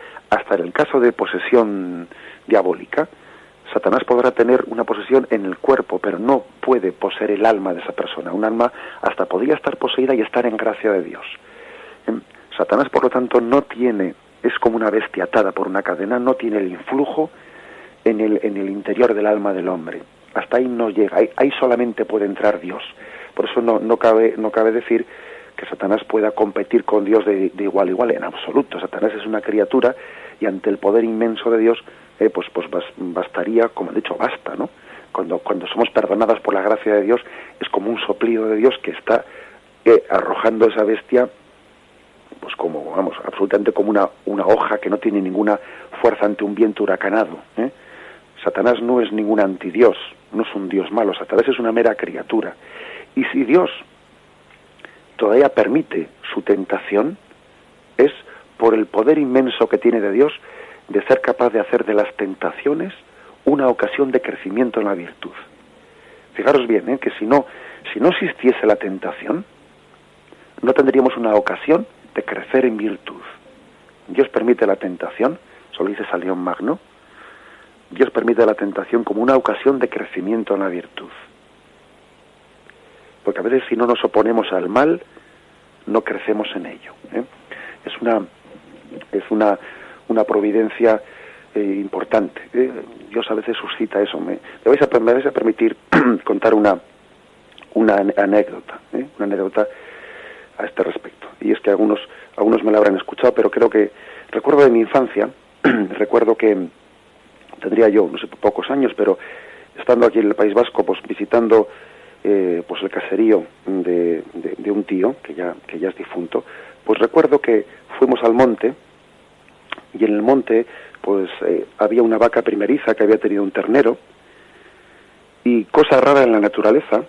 en el caso de posesión diabólica, Satanás podrá tener una posesión en el cuerpo, pero no puede poseer el alma de esa persona. Un alma hasta podría estar poseída y estar en gracia de Dios. Satanás, por lo tanto, no tiene, es como una bestia atada por una cadena, no tiene el influjo en el interior del alma del hombre. Hasta ahí no llega, ahí solamente puede entrar Dios. Por eso no cabe decir que Satanás pueda competir con Dios de igual a igual, en absoluto. Satanás es una criatura y ante el poder inmenso de Dios, pues bastaría, como he dicho, basta, ¿no? Cuando somos perdonadas por la gracia de Dios, es como un soplido de Dios que está arrojando esa bestia, pues como, vamos, absolutamente como una hoja que no tiene ninguna fuerza ante un viento huracanado. Satanás no es ningún antidios, no es un Dios malo, Satanás es una mera criatura. Y si Dios todavía permite su tentación, es por el poder inmenso que tiene de Dios de ser capaz de hacer de las tentaciones una ocasión de crecimiento en la virtud. Fijaros bien, que si no existiese la tentación, no tendríamos una ocasión de crecer en virtud. Dios permite la tentación, eso lo dice San León Magno, Dios permite la tentación como una ocasión de crecimiento en la virtud. Porque a veces si no nos oponemos al mal, no crecemos en ello. Es una providencia importante. Dios a veces suscita eso. Me vais a permitir contar una anécdota, una anécdota a este respecto. Y es que algunos me la habrán escuchado, pero creo que recuerdo de mi infancia, recuerdo que tendría yo, no sé, pocos años, pero estando aquí en el País Vasco, pues visitando pues el caserío de un tío que ya es difunto, pues recuerdo que fuimos al monte y en el monte pues había una vaca primeriza que había tenido un ternero y cosa rara en la naturaleza,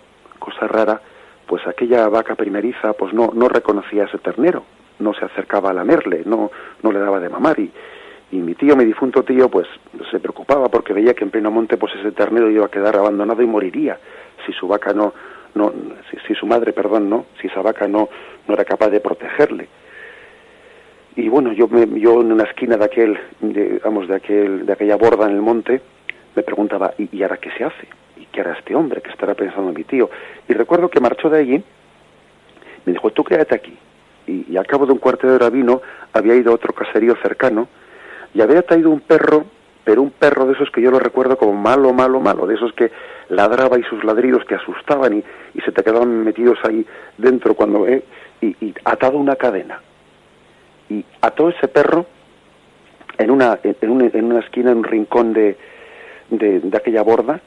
pues aquella vaca primeriza pues no reconocía a ese ternero, no se acercaba a lamerle, no le daba de mamar y mi difunto tío, pues se preocupaba porque veía que en pleno monte pues ese ternero iba a quedar abandonado y moriría si su vaca si su madre, si esa vaca no era capaz de protegerle. Y bueno, yo en una esquina de aquella borda en el monte me preguntaba, ¿y ahora qué se hace? ¿Y qué hará este hombre? ¿Qué estará pensando mi tío? Y recuerdo que marchó de allí, me dijo, tú quédate aquí. Y al cabo de un cuarto de hora había ido a otro caserío cercano y había traído un perro, pero un perro de esos que yo lo recuerdo como malo, de esos que ladraba y sus ladridos te asustaban y se te quedaban metidos ahí dentro cuando y atado a una cadena. Y ató ese perro en una esquina, en un rincón de aquella borda,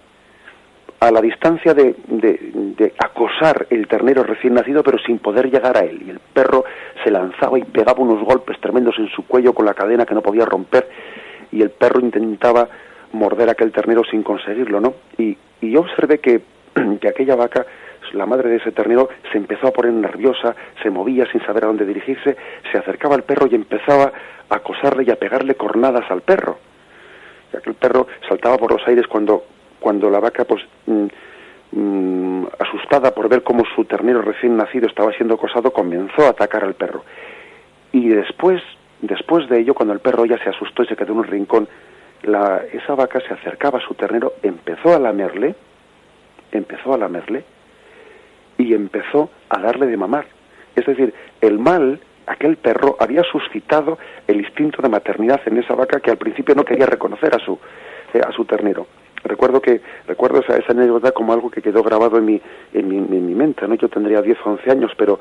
a la distancia de acosar el ternero recién nacido, pero sin poder llegar a él. Y el perro se lanzaba y pegaba unos golpes tremendos en su cuello con la cadena que no podía romper, y el perro intentaba morder a aquel ternero sin conseguirlo, ¿no? Y yo observé que aquella vaca, la madre de ese ternero, se empezó a poner nerviosa, se movía sin saber a dónde dirigirse, se acercaba al perro y empezaba a acosarle y a pegarle cornadas al perro. Y aquel perro saltaba por los aires cuando la vaca, pues, asustada por ver cómo su ternero recién nacido estaba siendo acosado, comenzó a atacar al perro. Y después de ello, cuando el perro ya se asustó y se quedó en un rincón, esa vaca se acercaba a su ternero, empezó a lamerle y empezó a darle de mamar. Es decir, el mal, aquel perro, había suscitado el instinto de maternidad en esa vaca que al principio no quería reconocer a su ternero. Recuerdo esa anécdota como algo que quedó grabado en mi mente, ¿no? Yo tendría 10 o 11 años, pero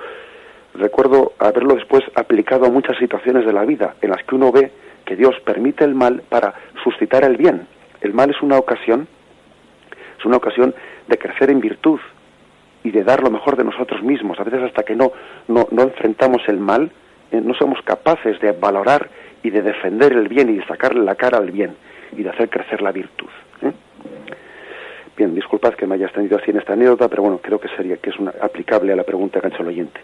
recuerdo haberlo después aplicado a muchas situaciones de la vida, en las que uno ve que Dios permite el mal para suscitar el bien. El mal es una ocasión de crecer en virtud y de dar lo mejor de nosotros mismos. A veces hasta que no enfrentamos el mal, no somos capaces de valorar y de defender el bien y de sacarle la cara al bien y de hacer crecer la virtud. Bien, disculpad que me haya extendido así en esta anécdota, pero bueno, creo que es aplicable a la pregunta que ha hecho el oyente.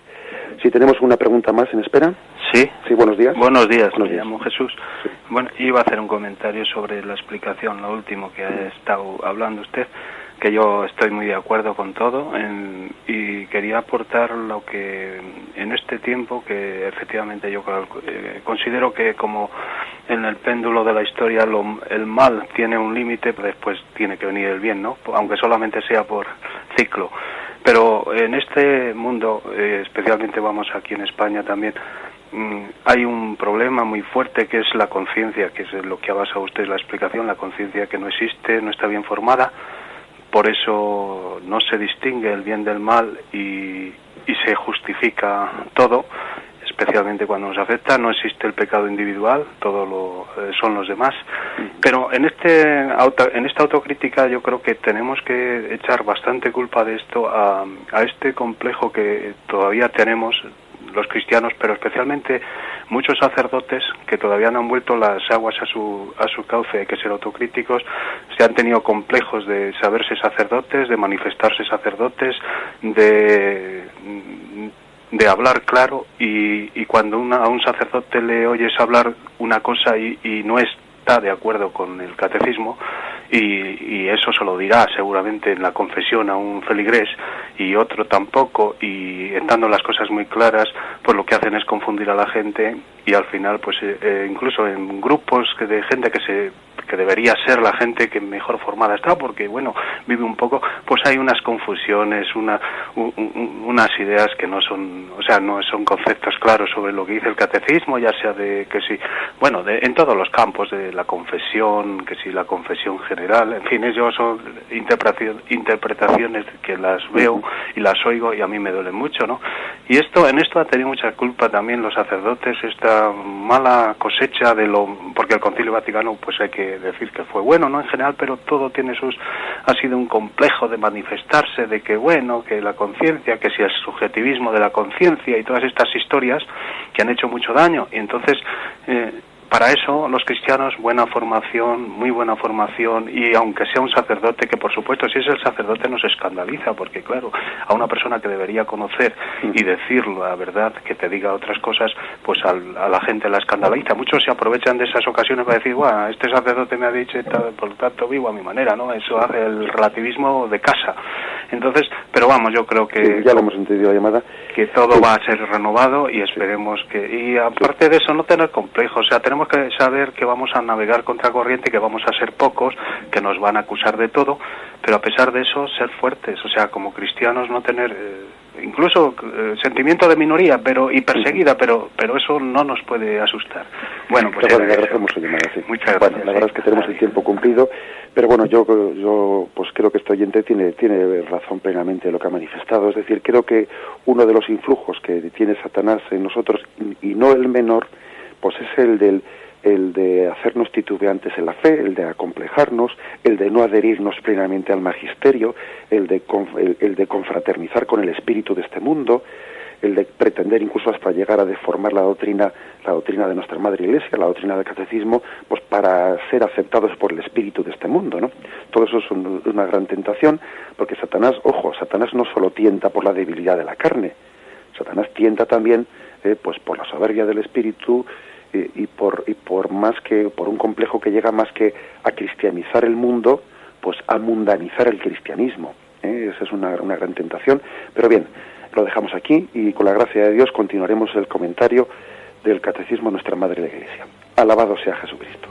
Si tenemos una pregunta más en espera. Sí. Sí, buenos días. Buenos días, me llamo Jesús. Sí. Bueno, iba a hacer un comentario sobre la explicación, lo último que ha estado hablando usted. que yo estoy muy de acuerdo con todo y quería aportar lo que en este tiempo, que efectivamente yo considero que como en el péndulo de la historia el mal tiene un límite, después tiene que venir el bien, ¿no? Aunque solamente sea por ciclo. Pero en este mundo, especialmente vamos aquí en España también, hay un problema muy fuerte que es la conciencia, que es lo que ha basado usted la explicación, la conciencia que no existe, no está bien formada, por eso no se distingue el bien del mal y se justifica todo, especialmente cuando nos afecta. No existe el pecado individual, todo son los demás. Pero en esta autocrítica yo creo que tenemos que echar bastante culpa de esto a este complejo que todavía tenemos los cristianos, pero especialmente muchos sacerdotes que todavía no han vuelto las aguas a su cauce. Hay que ser autocríticos. Se han tenido complejos de saberse sacerdotes, de manifestarse sacerdotes, de hablar claro, y cuando a un sacerdote le oyes hablar una cosa y no está de acuerdo con el catecismo, y eso se lo dirá seguramente en la confesión a un feligrés y otro tampoco, y estando las cosas muy claras, pues lo que hacen es confundir a la gente, y al final pues incluso en grupos de gente que debería ser la gente que mejor formada está, porque bueno, vive un poco, pues hay unas confusiones, unas ideas que no son, o sea, no son conceptos claros sobre lo que dice el catecismo, ya sea de que si, bueno, en todos los campos de la confesión, que si la confesión general, en fin, ellos son interpretaciones que las veo y las oigo y a mí me duelen mucho, ¿no? Y en esto ha tenido mucha culpa también los sacerdotes, esta mala cosecha porque el Concilio Vaticano, pues hay que decir que fue bueno, ¿no? En general, pero todo ha sido un complejo de manifestarse, de que bueno, que la conciencia, que si el subjetivismo de la conciencia y todas estas historias que han hecho mucho daño. Y entonces, para eso los cristianos, buena formación, muy buena formación, y aunque sea un sacerdote, que por supuesto si es el sacerdote nos escandaliza, porque claro, a una persona que debería conocer y decir la verdad, que te diga otras cosas, pues a la gente la escandaliza. Muchos se aprovechan de esas ocasiones para decir, bueno, este sacerdote me ha dicho, por lo tanto vivo a mi manera, ¿no? Eso hace el relativismo de casa. Entonces, pero vamos, yo creo que... Sí, ya lo hemos entendido la llamada. Que todo va a ser renovado y esperemos que... Y aparte de eso, no tener complejos, o sea, tenemos que saber que vamos a navegar contra corriente, que vamos a ser pocos, que nos van a acusar de todo, pero a pesar de eso, ser fuertes, o sea, como cristianos no tener... incluso sentimiento de minoría y perseguida, pero eso no nos puede asustar. Bueno, pues le agradecemos su llamada, sí. Muchas gracias. Bueno, la verdad es que tenemos el tiempo cumplido, pero bueno, yo pues creo que este oyente tiene razón plenamente en lo que ha manifestado. Es decir, creo que uno de los influjos que tiene Satanás en nosotros, y no el menor, pues es el de hacernos titubeantes en la fe, el de acomplejarnos, el de no adherirnos plenamente al magisterio, el de confraternizar con el espíritu de este mundo, el de pretender incluso hasta llegar a deformar la doctrina de nuestra Madre Iglesia, la doctrina del catecismo, pues para ser aceptados por el espíritu de este mundo, ¿no? Todo eso es una gran tentación, porque Satanás no solo tienta por la debilidad de la carne, Satanás tienta también pues por la soberbia del espíritu, y por un complejo que llega más que a cristianizar el mundo, pues a mundanizar el cristianismo. Esa es una gran tentación. Pero bien, lo dejamos aquí y con la gracia de Dios continuaremos el comentario del Catecismo de nuestra Madre la Iglesia. Alabado sea Jesucristo.